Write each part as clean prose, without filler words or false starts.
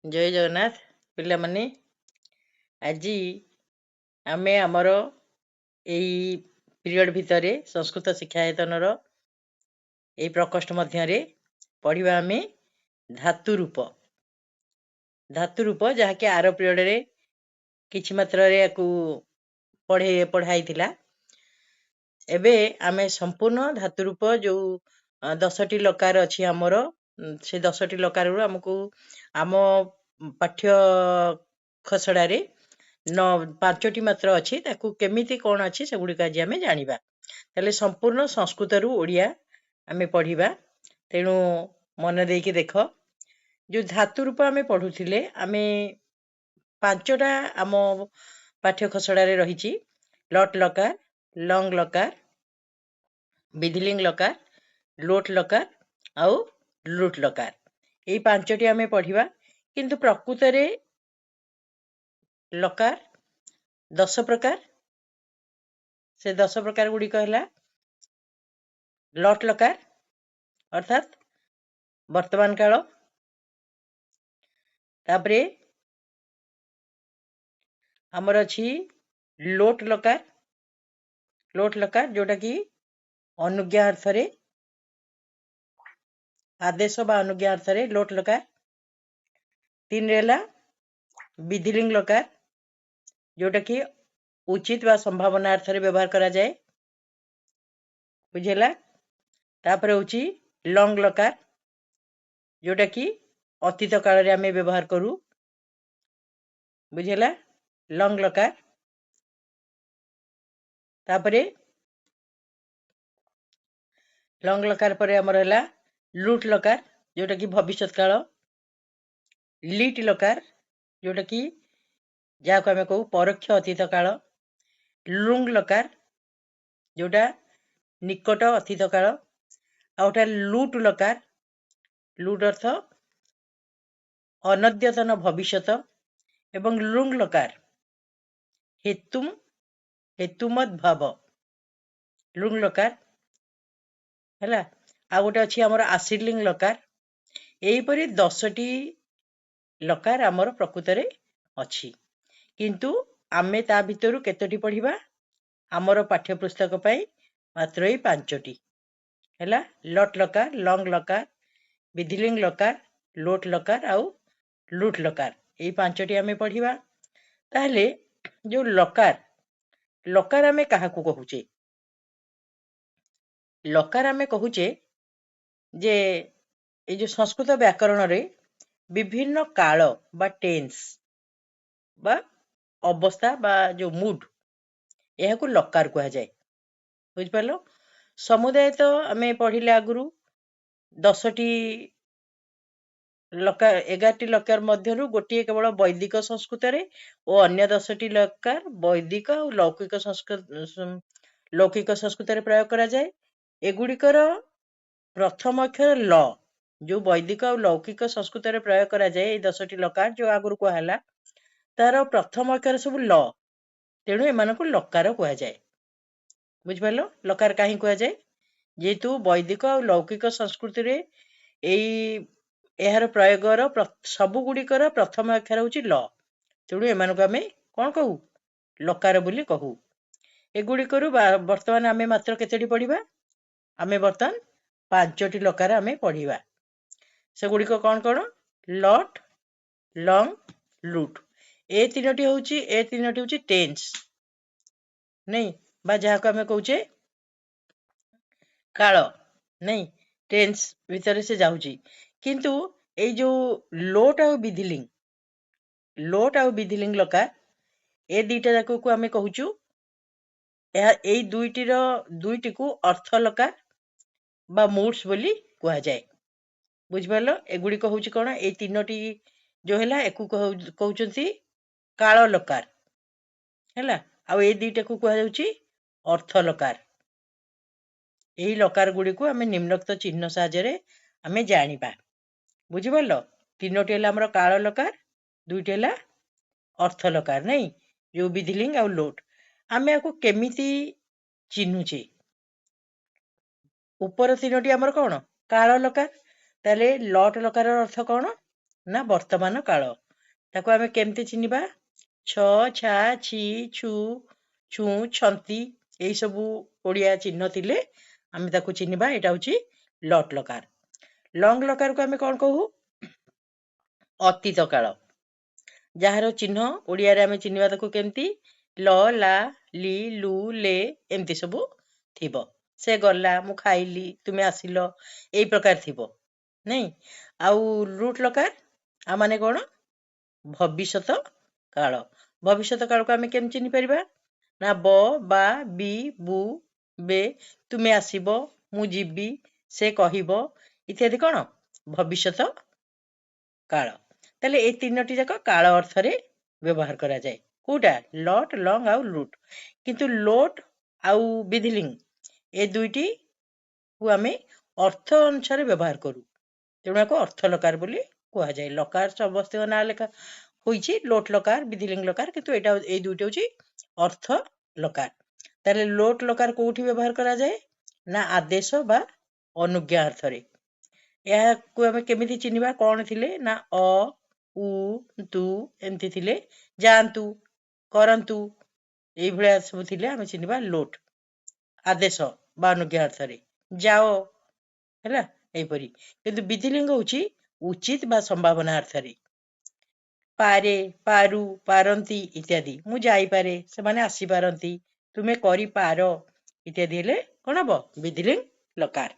ଜୟ ଜଗନ୍ନାଥ ପିଲାମାନେ। ଆଜି ଆମେ ଆମର ଏଇ ପିରିୟଡ଼ ଭିତରେ ସଂସ୍କୃତ ଶିକ୍ଷାୟତନର ଏଇ ପ୍ରକୋଷ୍ଠ ମଧ୍ୟରେ ପଢ଼ିବା ଆମେ ଧାତୁ ରୂପ ଯାହାକି ଆର ପିରିୟଡ଼ରେ କିଛି ମାତ୍ରାରେ ୟାକୁ ପଢ଼ାଇଥିଲା। ଏବେ ଆମେ ସମ୍ପୂର୍ଣ୍ଣ ଧାତୁ ରୂପ ଯେଉଁ 10ଟି ଲକାର ଅଛି ଆମର, ସେ 10ଟି ଲକାରରୁ ଆମକୁ ଆମ ପାଠ୍ୟ ଖସଡ଼ାରେ 5ଟି ମାତ୍ର ଅଛି, ତାକୁ କେମିତି କ'ଣ ଅଛି ସେଗୁଡ଼ିକ ଆଜି ଆମେ ଜାଣିବା। ତାହେଲେ ସମ୍ପୂର୍ଣ୍ଣ ସଂସ୍କୃତରୁ ଓଡ଼ିଆ ଆମେ ପଢ଼ିବା। ତେଣୁ ମନ ଦେଇକି ଦେଖ, ଯେଉଁ ଧାତୁ ରୂପ ଆମେ ପଢ଼ୁଥିଲେ, ଆମେ 5ଟା ଆମ ପାଠ୍ୟ ଖସଡ଼ାରେ ରହିଛି। ଲଟ୍ ଲକାର, ଲଙ୍ଗ ଲକାର, ବିଧିଲିଙ୍ଗ ଲକାର, ଲୋଟ ଲକାର ଆଉ ଲୁଟ ଲକାର, ଏଇ 5ଟି ଆମେ ପଢ଼ିବା। କିନ୍ତୁ ପ୍ରକୃତରେ ଲକାର 10 ପ୍ରକାର। ସେ 10 ପ୍ରକାର ଗୁଡ଼ିକ ହେଲା ଲଟ୍ ଲକାର ଅର୍ଥାତ୍ ବର୍ତ୍ତମାନ କାଳ, ତାପରେ ଆମର ଅଛି ଲୋଟ ଲକାର ଯୋଉଟା କି ଅନୁଜ୍ଞା ଅର୍ଥରେ, ଆଦେଶ ବା ଅନୁଜ୍ଞା ଅର୍ଥରେ ଲୋଟ ଲକାର। 3 ହେଲା ବିଧିଲିଙ୍ଗ ଲକାର, ଯୋଉଟା କି ଉଚିତ ବା ସମ୍ଭାବନା ଅର୍ଥରେ ବ୍ୟବହାର କରାଯାଏ, ବୁଝିଲା। ତାପରେ ହେଉଛି ଲଙ୍ଗ ଲକାର, ଯୋଉଟା କି ଅତୀତ କାଳରେ ଆମେ ବ୍ୟବହାର କରୁ, ବୁଝିଲା। ଲଙ୍ଗ ଲକାର। ତାପରେ ଲଙ୍ଗ ଲକାର ପରେ ଆମର ହେଲା ଲୁଟ ଲକାର, ଯୋଉଟା କି ଭବିଷ୍ୟତ କାଳ। ଲିଟ୍ ଲକାର, ଯୋଉଟା କି ଯାହାକୁ ଆମେ କହୁ ପରୋକ୍ଷ ଅତୀତ କାଳ। ଲୁଙ୍ଗ ଲକାର, ଯୋଉଟା ନିକଟ ଅତୀତ କାଳ। ଆଉ ଗୋଟେ ଲୁଟ ଲକାର, ଲୁଟ ଅର୍ଥ ଅନଦ୍ୟତନ ଭବିଷ୍ୟତ। ଏବଂ ଲୁଙ୍ଗ ଲକାର ହେତୁମତ୍ ଭାବ, ଲୁଙ୍ଗ ଲକାର ହେଲା। ଆଉ ଗୋଟେ ଅଛି ଆମର ଆଶୀର୍ଲିଙ୍ଗ ଲକାର। ଏହିପରି 10ଟି ଲକାର ଆମର ପ୍ରକୃତରେ ଅଛି, କିନ୍ତୁ ଆମେ ତା ଭିତରୁ କେତୋଟି ପଢ଼ିବା? ଆମର ପାଠ୍ୟପୁସ୍ତକ ପାଇଁ ମାତ୍ର ଏଇ 5ଟି ହେଲା। ଲଟ୍ ଲକାର, ଲଙ୍ଗ ଲକାର, ବିଧିଲିଙ୍ଗ ଲକାର, ଲୋଟ ଲକାର ଆଉ ଲୁଟ ଲକାର, ଏଇ 5ଟି ଆମେ ପଢ଼ିବା। ତାହେଲେ ଯୋଉ ଲକାର ଆମେ କାହାକୁ କହୁଛେ? ଲକାର ଆମେ କହୁଛେ ଯେ ଏଇ ଯୋଉ ସଂସ୍କୃତ ବ୍ୟାକରଣରେ ବିଭିନ୍ନ କାଳ ବା ଟେନ୍ସ ବା ଅବସ୍ଥା ବା ଯୋଉ ମୁଡ୍, ଏହାକୁ ଲକାର କୁହାଯାଏ, ବୁଝିପାରିଲ। ସମୁଦାୟ ତ ଆମେ ପଢ଼ିଲେ ଆଗରୁ 10ଟି ଲକାର, 11ଟି ଲକାର ମଧ୍ୟରୁ ଗୋଟିଏ କେବଳ ବୈଦିକ ସଂସ୍କୃତରେ ଓ ଅନ୍ୟ 10ଟି ଲକାର ବୈଦିକ ଆଉ ଲୌକିକ ସଂସ୍କୃତରେ ପ୍ରୟୋଗ କରାଯାଏ। ଏଗୁଡ଼ିକର ପ୍ରଥମ ଅକ୍ଷର ଲ, ଯୋଉ ବୈଦିକ ଆଉ ଲୌକିକ ସଂସ୍କୃତରେ ପ୍ରୟୋଗ କରାଯାଏ, ଏଇ 10ଟି ଲକାର ଯୋଉ ଆଗରୁ କୁହାହେଲା, ତାର ପ୍ରଥମ ଅକ୍ଷର ସବୁ ଲ, ତେଣୁ ଏମାନଙ୍କୁ ଲକାର କୁହାଯାଏ, ବୁଝିପାରିଲ। ଲକାର କାହିଁ କୁହାଯାଏ? ଯେହେତୁ ବୈଦିକ ଆଉ ଲୌକିକ ସଂସ୍କୃତିରେ ଏହାର ପ୍ରୟୋଗର ସବୁ ଗୁଡ଼ିକର ପ୍ରଥମ ଅକ୍ଷର ହେଉଛି ଲ, ତେଣୁ ଏମାନଙ୍କୁ ଆମେ କ'ଣ କହୁ? ଲକାର ବୋଲି କହୁ। ଏଗୁଡ଼ିକରୁ ବର୍ତ୍ତମାନ ଆମେ ମାତ୍ର କେତୋଟି ପଢ଼ିବା? ଆମେ ବର୍ତ୍ତମାନ 5ଟି ଲକାର ଆମେ ପଢ଼ିବା। ସେଗୁଡ଼ିକ କ'ଣ କ'ଣ? ଲଟ୍, ଲଙ୍ଗ, ଲୁଟ। ଏ ତିନୋଟି ହେଉଛି ଟେନ୍ସ, ନାଇଁ, ବା ଯାହାକୁ ଆମେ କହୁଛେ କାଳ, ନାଇଁ, ଟେନ୍ସ ଭିତରେ ସେ ଯାଉଛି। କିନ୍ତୁ ଏଇ ଯୋଉ ଲୋଟ ଆଉ ବିଧିଲିଙ୍ଗ ଲକାର, ଏ ଦିଟା ଯାକକୁ ଆମେ କହୁଛୁ, ଏଇ ଦୁଇଟିକୁ ଅର୍ଥ ଲକାର ବା ମୁଡ୍ସ ବୋଲି କୁହାଯାଏ, ବୁଝିପାରିଲ। ଏଗୁଡ଼ିକ ହଉଛି କ'ଣ? ଏଇ 3ଟି ଯୋଉ ହେଲା, ଏକୁ କହୁଛନ୍ତି କାଳ ଲକାର ହେଲା। ଆଉ ଏଇ ଦିଟାକୁ କୁହାଯାଉଛି ଅର୍ଥ ଲକାର। ଏହି ଲକାର ଗୁଡ଼ିକୁ ଆମେ ନିମ୍ନୋକ୍ତ ଚିହ୍ନ ସାହାଯ୍ୟରେ ଆମେ ଜାଣିବା, ବୁଝିପାରିଲ। 3ଟି ହେଲା ଆମର କାଳ ଲକାର, 2ଟି ହେଲା ଅର୍ଥ ଲକାର, ନାଇଁ, ଯୋଉ ବିଧିଲିଙ୍ଗ ଆଉ ଲୋଟ। ଆମେ ଆକୁ କେମିତି ଚିହ୍ନୁଛେ? ଉପର 3ଟି ଆମର କ'ଣ? କାଳ ଲକାର। ତାହେଲେ ଲଟ୍ ଲକାରର ଅର୍ଥ କ'ଣ? ନା ବର୍ତ୍ତମାନ କାଳ। ତାକୁ ଆମେ କେମିତି ଚିହ୍ନିବା? ଛ, ଛା, ଛି, ଛୁ, ଛୁଁ, ଛନ୍ତି ଏଇ ସବୁ ଓଡ଼ିଆ ଚିହ୍ନ ଥିଲେ ଆମେ ତାକୁ ଚିହ୍ନିବା। ଏଇଟା ହଉଛି ଲଟ୍ ଲକାର। ଲଙ୍ଗ ଲକାରକୁ ଆମେ କଣ କହୁ? ଅତୀତ କାଳ। ଯାହାର ଚିହ୍ନ ଓଡ଼ିଆରେ ଆମେ ଚିହ୍ନିବା ତାକୁ କେମିତି? ଲ, ଲା, ଲି, ଲୁ, ଲେ ଏମିତି ସବୁ ଥିବ। ସେ ଗଲା, ମୁଁ ଖାଇଲି, ତୁମେ ଆସିଲ, ଏଇ ପ୍ରକାର ଥିବ ନାଇଁ। ଆଉ ରୁଟ୍ ଲକାର ଆ ମାନେ କଣ? ଭବିଷ୍ୟତ କାଳ। ଭବିଷ୍ୟତ କାଳକୁ ଆମେ କେମିତି ଚିହ୍ନି ପାରିବା? ନା ବ, ବା, ବି, ବୁ, ବେ, ତୁମେ ଆସିବ, ମୁଁ ଯିବି, ସେ କହିବ ଇତ୍ୟାଦି କଣ? ଭବିଷ୍ୟତ କାଳ। ତାହେଲେ ଏଇ ତିନୋଟି ଯାକ କାଳ ଅର୍ଥରେ ବ୍ୟବହାର କରାଯାଏ। କୋଉଟା? ଲଟ୍, ଲଙ୍ଗ ଆଉ ଲୁଟ୍। କିନ୍ତୁ ଲୋଟ୍ ଆଉ ବିଧିଲିଙ୍ଗ ଏ ଦୁଇଟିକୁ ଆମେ ଅର୍ଥ ଅନୁସାରେ ବ୍ୟବହାର କରୁ। ତେଣୁ ୟାକୁ ଅର୍ଥ ଲକାର ବୋଲି କୁହାଯାଏ। ଲକାର ସମସ୍ତଙ୍କ ନାଁ ଲେଖା ହୋଇଛି, ଲୋଟ୍ ଲକାର, ବିଧିଲିଙ୍ଗ ଲକାର, କିନ୍ତୁ ଏଇ ଦୁଇଟି ହଉଛି ଅର୍ଥ ଲକାର। ତାହେଲେ ଲୋଟ୍ ଲକାର କୋଉଠି ବ୍ୟବହାର କରାଯାଏ? ନା ଆଦେଶ ବା ଅନୁଜ୍ଞା ଅର୍ଥରେ। ଏହାକୁ ଆମେ କେମିତି ଚିହ୍ନିବା? କଣ ଥିଲେ? ନା ଅ, ଉ, ତୁ ଏମିତି ଥିଲେ। ଯାଆନ୍ତୁ, କରନ୍ତୁ ଏଇଭଳିଆ ସବୁ ଥିଲେ ଆମେ ଚିହ୍ନିବା ଲୋଟ୍। ଆଦେଶ ବା ଅନୁଜ୍ଞା ଅର୍ଥରେ। ଯାଅ ହେଲା ଏଇପରି। କିନ୍ତୁ ବିଧିଲିଙ୍ଗ ହଉଛି ଉଚିତ ବା ସମ୍ଭାବନା ଅର୍ଥରେ। ପାରେ, ପାରୁ, ପାରନ୍ତି ଇତ୍ୟାଦି। ମୁଁ ଯାଇପାରେ, ସେମାନେ ଆସିପାରନ୍ତି, ତୁମେ କରିପାର ଇତ୍ୟାଦି ହେଲେ କଣ ହବ? ବିଧିଲିଙ୍ଗ ଲକାର।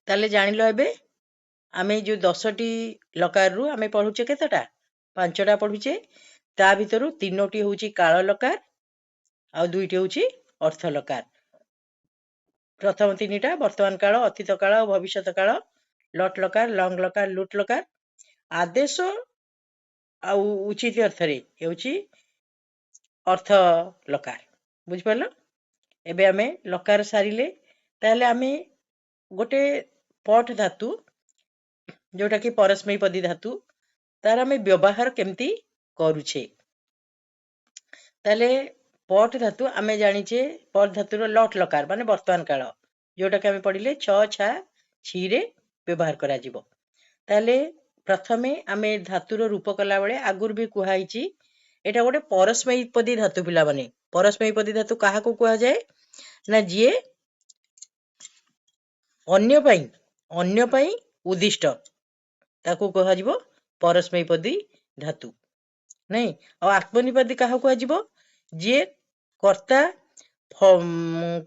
ତାହେଲେ ଜାଣିଲ ଏବେ ଆମେ ଯୋଉ 10ଟି ଲକାରରୁ ଆମେ ପଢୁଛେ କେତେଟା? 5ଟା ପଢୁଛେ। ତା ଭିତରୁ 3ଟି ହଉଛି କାଳ ଲକାର ଆଉ 2ଟି ହଉଛି ଅର୍ଥ ଲକାର। ପ୍ରଥମ 3ଟା ବର୍ତ୍ତମାନ କାଳ, ଅତୀତ କାଳ ଆଉ ଭବିଷ୍ୟତ କାଳ। ଲଟ୍ ଲକାର, ଲଙ୍ଗ ଲକାର, ଲୁଟ୍ ଲକାର। ଆଦେଶ ଆଉ ଉଚିତ ଅର୍ଥରେ ହେଉଛି ଅର୍ଥ ଲକାର। ବୁଝିପାରିଲ? ଏବେ ଆମେ ଲକାର ସାରିଲେ। ତାହେଲେ ଆମେ ଗୋଟେ ପଟ୍ ଧାତୁ ଯୋଉଟା କି ପରସ୍ମୈପଦୀ ଧାତୁ, ତାର ଆମେ ବ୍ୟବହାର କେମିତି କରୁଛେ? ତାହେଲେ ପଟ୍ ଧାତୁ ଆମେ ଜାଣିଛେ, ପଟ୍ ଧାତୁର ଲଟ୍ ଲକାର ମାନେ ବର୍ତ୍ତମାନ କାଳ, ଯୋଉଟାକି ଆମେ ପଢିଲେ ଛ, ଛା, ଛିରେ ବ୍ୟବହାର କରାଯିବ। ତାହେଲେ ପ୍ରଥମେ ଆମେ ଧାତୁର ରୂପ କଲାବେଳେ ଆଗରୁ ବି କୁହାହେଇଛି, ଏଇଟା ଗୋଟେ ପରସ୍ମୈପଦୀ ଧାତୁ। ପିଲାମାନେ, ପରସ୍ମୈପଦୀ ଧାତୁ କାହାକୁ କୁହାଯାଏ? ନା ଯିଏ ଅନ୍ୟ ପାଇଁ ଉଦ୍ଦିଷ୍ଟ, ତାକୁ କୁହାଯିବ ପରସ୍ମୈପଦୀ ଧାତୁ ନାଇଁ। ଆଉ ଆତ୍ମନିପଦୀ କାହାକୁ କୁହାଯିବ? ଯିଏ କର୍ତ୍ତା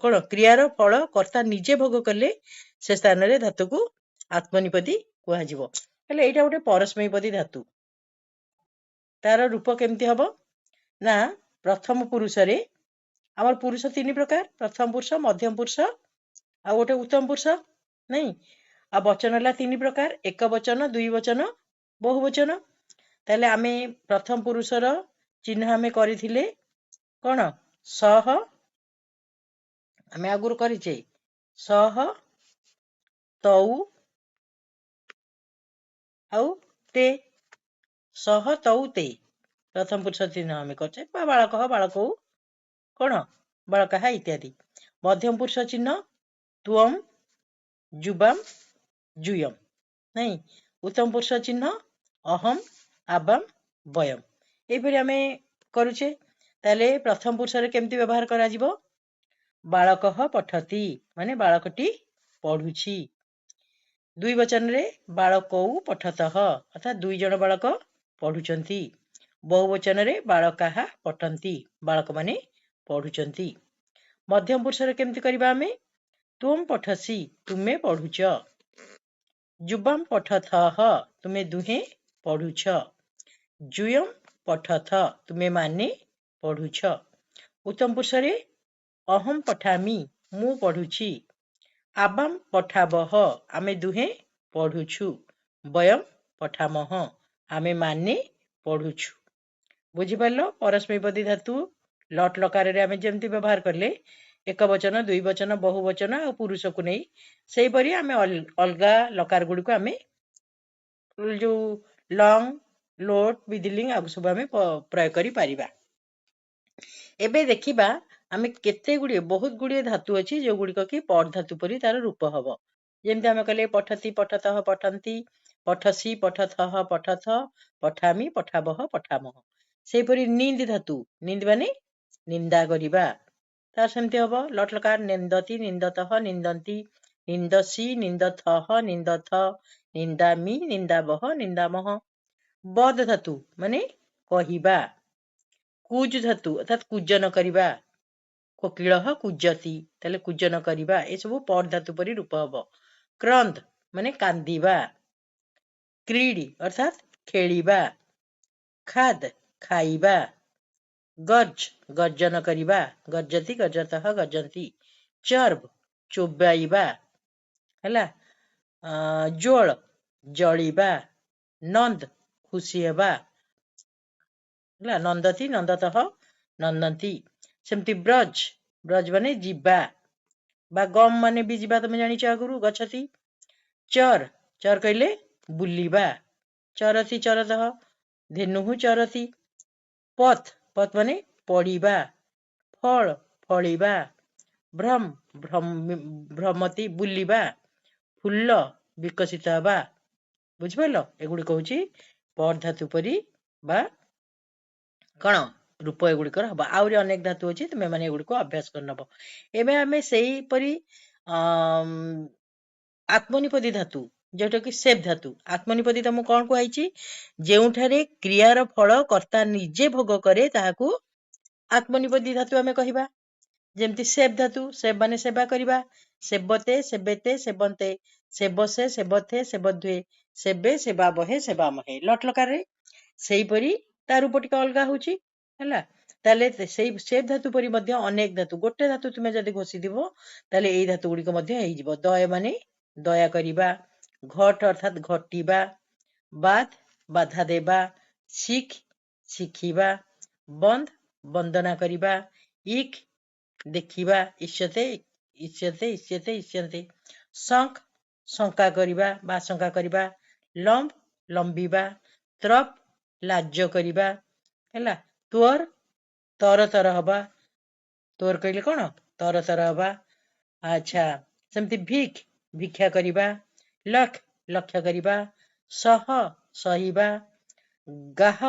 କଣ କ୍ରିୟାର ଫଳ କର୍ତ୍ତା ନିଜେ ଭୋଗ କଲେ ସେ ସ୍ଥାନରେ ଧାତୁକୁ ଆତ୍ମନିପଦୀ କୁହାଯିବ। ହେଲେ ଏଇଟା ଗୋଟେ ପରସ୍ମୈପଦୀ ଧାତୁ। ତାର ରୂପ କେମିତି ହବ? ନା ପ୍ରଥମ ପୁରୁଷରେ, ଆମର ପୁରୁଷ 3 ପ୍ରକାର, ପ୍ରଥମ ପୁରୁଷ, ମଧ୍ୟମ ପୁରୁଷ ଆଉ ଗୋଟେ ଉତ୍ତମ ପୁରୁଷ ନାଇଁ। ଆଉ ବଚନ ହେଲା 3 ପ୍ରକାର, ଏକ ବଚନ, ଦୁଇ ବଚନ, ବହୁ ବଚନ। ତାହେଲେ ଆମେ ପ୍ରଥମ ପୁରୁଷର ଚିହ୍ନ ଆମେ କରିଥିଲେ କଣ? ସହ, ଆମେ ଆଗରୁ କରିଛେ ସହ, ତଉ ଆଉ ତେ। ସହ, ତଉ, ତେ ପ୍ରଥମ ପୁରୁଷ ଚିହ୍ନ ଆମେ କରିଛେ। ବା ବାଳକହ, ବାଳକଉ, କଣ? ବାଳକାହା ଇତ୍ୟାଦି। ମଧ୍ୟମ ପୁରୁଷ ଚିହ୍ନ ତ୍ୱମ୍, ଯୁବାମ୍, ଯୁୟମ୍ ନାଇଁ। ଉତ୍ତମ ପୁରୁଷ ଚିହ୍ନ ଅହମ୍, ଆବାମ୍, ବୟମ୍। ଏଇପରି ଆମେ କରୁଛେ। ତାହେଲେ ପ୍ରଥମ ପୁରୁଷରେ କେମିତି ବ୍ୟବହାର କରାଯିବ? ବାଳକଃ ପଠତି ମାନେ ବାଳକଟି ପଢୁଛି। ଦୁଇ ବଚନରେ ବାଳକଉ ପଠତଃ ଅର୍ଥାତ୍ 2 ଜଣ ବାଳକ ପଢୁଛନ୍ତି। ବହୁ ବଚନରେ ବାଳକାହା ପଠନ୍ତି, ବାଳକମାନେ ପଢୁଛନ୍ତି। ମଧ୍ୟମ ପୁରୁଷରେ କେମିତି କରିବା ଆମେ? ତୁମ୍ ପଠସି, ତୁମେ ପଢୁଛ। ଯୁବାମ୍ ପଠଥଃ, ତୁମେ ଦୁହେଁ ପଢୁଛ। ଯୁୟମ୍ ପଠଥ, ତୁମେ ମାନେ ପଢୁଛ। ଉତ୍ତମ ପୁରୁଷରେ ଅହମ୍ ପଠାମି, ମୁଁ ପଢୁଛି। ଆବାମ୍ ପଠାବଃ, ଆମେ ଦୁହେଁ ପଢୁଛୁ। ବୟମ୍ ପଠାମଃ, ଆମେ ମାନେ ପଢୁଛୁ। ବୁଝିପାରିଲ? ପରସ୍ମୈପଦୀ ଧାତୁ ଲଟ୍ ଲକାରରେ ଆମେ ଯେମିତି ବ୍ୟବହାର କଲେ, ଏକ ବଚନ, ଦୁଇ ବଚନ, ବହୁ ବଚନ ଆଉ ପୁରୁଷକୁ ନେଇ, ସେଇପରି ଆମେ ଅଲଗା ଲକାର ଗୁଡିକୁ ଆମେ ଯୋଉ ଲଙ୍ଗ, ଲୋଟ୍, ବିଧିଲିଙ୍ଗ ଆକୁ ସବୁ ଆମେ ପ୍ରୟୋଗ କରିପାରିବା। ଏବେ ଦେଖିବା ଆମେ ବହୁତ ଗୁଡିଏ ଧାତୁ ଅଛି ଯୋଉଗୁଡିକ କି ପଟ୍ ଧାତୁ ପରି ତାର ରୂପ ହବ। ଯେମିତି ଆମେ କହିଲେ ପଠତି, ପଠତଃ, ପଠନ୍ତି, ପଠସି ପଠଥଃ ପଠଥ ପଠାମି ପଠାବହ ପଠାମହ। ସେହିପରି ନିନ୍ଦ ଧାତୁ, ନିନ୍ଦ ମାନେ ନିନ୍ଦା କରିବା, ତାର ସେମିତି ହବ ଲଟ୍ ଲକାର ନିନ୍ଦତି ନିନ୍ଦତଃ ନିନ୍ଦନ୍ତି ନିନ୍ଦସି ନିନ୍ଦଥଃ ନିନ୍ଦଥ ନିନ୍ଦାମି ନିନ୍ଦାବହ ନିନ୍ଦାମହ। ବଦ ଧାତୁ ମାନେ କହିବା, କୁଜ ଧାତୁ ଅର୍ଥାତ୍ କୂଜନ କରିବା, କୋକିଳଃ କୂଜତି ତାହେଲେ କୂଜନ କରିବା, ଏସବୁ ପଦ ଧାତୁ ପରି ରୂପ ହବ। କ୍ରନ୍ଦ ମାନେ କାନ୍ଦିବା, କ୍ରୀଡ ଅର୍ଥାତ୍ ଖେଳିବା, ଖାଦ ଖାଇବା, ଗର୍ଜ ଗର୍ଜନ କରିବା, ଗର୍ଜତି ଗର୍ଜତଃ ଗର୍ଜନ୍ତି, ଚର୍ବ ଚୋବାଇବା ହେଲା, ଜ୍ୱଳ ଜଳିବା, ନନ୍ଦ ଖୁସି ହେବା ହେଲା, ନନ୍ଦତି ନନ୍ଦତଃ ନନ୍ଦନ୍ତି। ସେମିତି ବ୍ରଜ, ବ୍ରଜ ମାନେ ଯିବା, ବା ଗମ ମାନେ ବି ଯିବା, ତମେ ଜାଣିଛ ଆଗରୁ ଗଛତି। ଚର, ଚର କହିଲେ ବୁଲିବା, ଚରତି ଚରତଃ ଧେନୁଃ ଚରତି। ପଥ, ପଥ ମାନେ ପଡ଼ିବା, ଫଳ ଫଳିବା, ଭ୍ରମ ଭ୍ରମତି ବୁଲିବା, ଫୁଲ ବିକଶିତ ହେବା। ବୁଝିପାରିଲ, ଏଗୁଡିକ ହଉଛି ପଦ ଧାତୁ ପରି ବା କଣ ରୂପ ଏଗୁଡିକର ହବ। ଆହୁରି ଅନେକ ଧାତୁ ଅଛି, ତୁମେ ମାନେ ଏଗୁଡିକୁ ଅଭ୍ୟାସ କରି ନବ। ଏବେ ଆମେ ସେଇପରି ଆତ୍ମନିପଦୀ ଧାତୁ, ଯୋଉଟା କି ସେବ୍ ଧାତୁ। ଆତ୍ମନିପଦୀ ତମକୁ କଣ କୁହାଯାଇଛି? ଯେଉଁଠାରେ କ୍ରିୟାର ଫଳ କର୍ତ୍ତା ନିଜେ ଭୋଗ କରେ ତାହାକୁ ଆତ୍ମନିପଦୀ ଧାତୁ ଆମେ କହିବା। ଯେମିତି ସେବ୍ ଧାତୁ, ସେବ୍ ମାନେ ସେବା କରିବା, ସେବତେ ସେବେତେ ସେବନ୍ତେ, ସେବସେ ସେବଥେ ସେବଧ୍ୱେ, ସେବେ ସେବାବହେ ସେବାମହେ ଲଟ୍ ଲକାରରେ। ସେଇପରି ତା ରୂପ ଟିକେ ଅଲଗା ହଉଛି ହେଲା। ତାହେଲେ ସେଇ ସେବ୍ ଧାତୁ ପରି ମଧ୍ୟ ଅନେକ ଧାତୁ, ଗୋଟେ ଧାତୁ ତୁମେ ଯଦି ଘୋଷିଥିବ ତାହେଲେ ଏଇ ଧାତୁ ଗୁଡିକ ମଧ୍ୟ ହେଇଯିବ। ଦୟ ମାନେ ଦୟା କରିବା, ଘଟ ଅର୍ଥାତ୍ ଘଟିବା, ବାଦ ବାଧା ଦେବା, ଶିଖ ଶିଖିବା, ବନ୍ଦ ବନ୍ଦନା କରିବା, ଇକ୍ ଦେଖିବା, ଇଷ୍ୟତେ ଇଷ୍ୟତେ ଇଷ୍ୟତେ ଇଷ୍ୟନ୍ତେ, ଶଙ୍କ ଶଙ୍କା କରିବା ବା ଆଶଙ୍କା କରିବା, ଲମ୍ବ ଲମ୍ବିବା, ତ୍ରପ ଲାଜ କରିବା ହେଲା, ତୁଅର ତରତର ହବା, ତୁଅର କହିଲେ କଣ ତରତର ହବା। ଆଚ୍ଛା, ସେମିତି ଭିକ୍ ଭିକ୍ଷା କରିବା, ଲକ୍ ଲକ୍ଷ୍ୟ କରିବା, ସହ ସହିବା, ଗାହ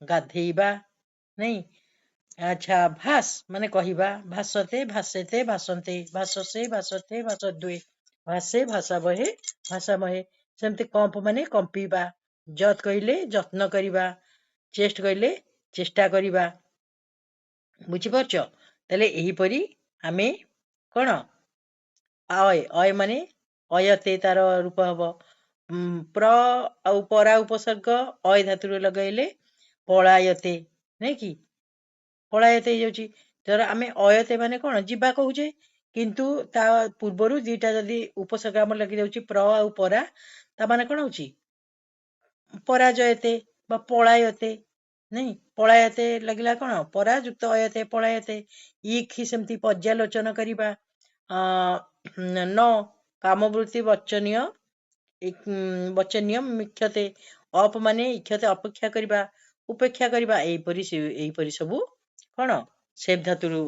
ଗାଧେଇବା ନାଇଁ। ଆଚ୍ଛା, ଭାସ ମାନେ କହିବା, ଭାସତେ ଭାସେତେ ଭାସନ୍ତେ, ଭାସସେ ଭାସତେ ଭାସଦ୍ୱେ, ଭାସେ ଭାଷା ବହେ ଭାଷା ବହେ। ସେମିତି କମ୍ପ ମାନେ କମ୍ପିବା, ଯତ୍ କହିଲେ ଯତ୍ନ କରିବା, ଚେଷ୍ଟ କହିଲେ ଚେଷ୍ଟା କରିବା। ବୁଝିପାରୁଛ? ତାହେଲେ ଏହିପରି ଆମେ କଣ ଅୟ, ଅୟ ମାନେ ଅୟତେ ତାର ରୂପ ହବ। ପ୍ର ଆଉ ପରା ଉପସର୍ଗ ଅୟ ଧାତୁରେ ଲଗାଇଲେ ପଳାୟତେ, ନାଇଁ କି ପଳାୟତେ ହେଇଯାଉଛି। ଧର ଆମେ ଅୟତେ ମାନେ କଣ ଯିବା କହୁଛେ, କିନ୍ତୁ ତା ପୂର୍ବରୁ ଦିଟା ଯଦି ଉପସର୍ଗ ଆମର ଲାଗି ଯାଉଛି ପ୍ର ଆଉ ପରା, ତା ମାନେ କଣ ହଉଛି ପରାଜୟତେ ବା ପଳାୟତେ, ନାଇଁ ପଳାୟତେ ଲାଗିଲା କଣ ପରା ଯୁକ୍ତ ଅୟତେ ପଳାୟତେ। ଇକ୍ ସେମିତି ପର୍ଯ୍ୟାଲୋଚନ କରିବା, ନ କାମବୃତ୍ତି ବଚନୀୟ ବଚନୀୟ ମିକ୍ଷତେ, ଅପ ମାନେ ଇକ୍ଷତେ ଅପେକ୍ଷା କରିବା ଉପେକ୍ଷା କରିବା, ଏଇପରି ସବୁ କଣ ସେବ୍ ଧାତୁରୁ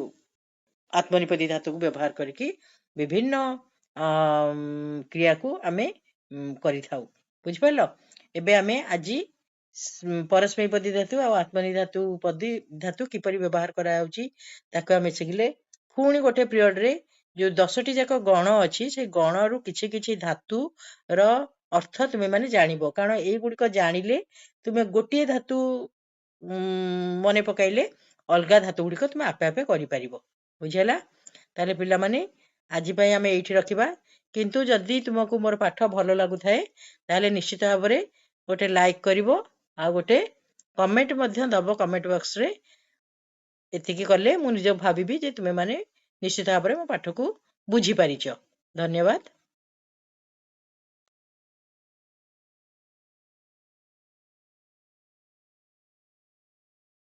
ଆତ୍ମନିପଦୀ ଧାତୁକୁ ବ୍ୟବହାର କରିକି ବିଭିନ୍ନ କ୍ରିୟାକୁ ଆମେ କରିଥାଉ। ବୁଝିପାରିଲ? ଏବେ ଆମେ ଆଜି ପରସ୍ମୈପଦୀ ଧାତୁ ଆଉ ଆତ୍ମନିପଦୀ ଧାତୁ କିପରି ବ୍ୟବହାର କରାଯାଉଛି ତାକୁ ଆମେ ଶିଖିଲେ। ପୁଣି ଗୋଟେ ପିରିୟଡରେ ଯୋଉ 10ଟି ଯାକ ଗଣ ଅଛି, ସେ ଗଣରୁ କିଛି କିଛି ଧାତୁର ଅର୍ଥ ତୁମେ ମାନେ ଜାଣିବ। କାରଣ ଏଇଗୁଡିକ ଜାଣିଲେ ତୁମେ ଗୋଟିଏ ଧାତୁ ମନେ ପକାଇଲେ ଅଲଗା ଧାତୁ ଗୁଡିକ ତୁମେ ଆପେ ଆପେ କରିପାରିବ। ବୁଝିହେଲା? ତାହେଲେ ପିଲାମାନେ ଆଜି ପାଇଁ ଆମେ ଏଇଠି ରଖିବା। କିନ୍ତୁ ଯଦି ତୁମକୁ ମୋର ପାଠ ଭଲ ଲାଗୁଥାଏ ତାହେଲେ ନିଶ୍ଚିତ ଭାବରେ ଗୋଟେ ଲାଇକ୍ କରିବ, ଆଉ ଗୋଟେ କମେଣ୍ଟ ମଧ୍ୟ ଦବ କମେଣ୍ଟ ବକ୍ସରେ। ଏତିକି କଲେ ମୁଁ ନିଜକୁ ଭାବିବି ଯେ ତୁମେ ମାନେ ନିଶ୍ଚିତ ଭାବରେ ମୋ ପାଠକୁ ବୁଝିପାରିଛ। ଧନ୍ୟବାଦ।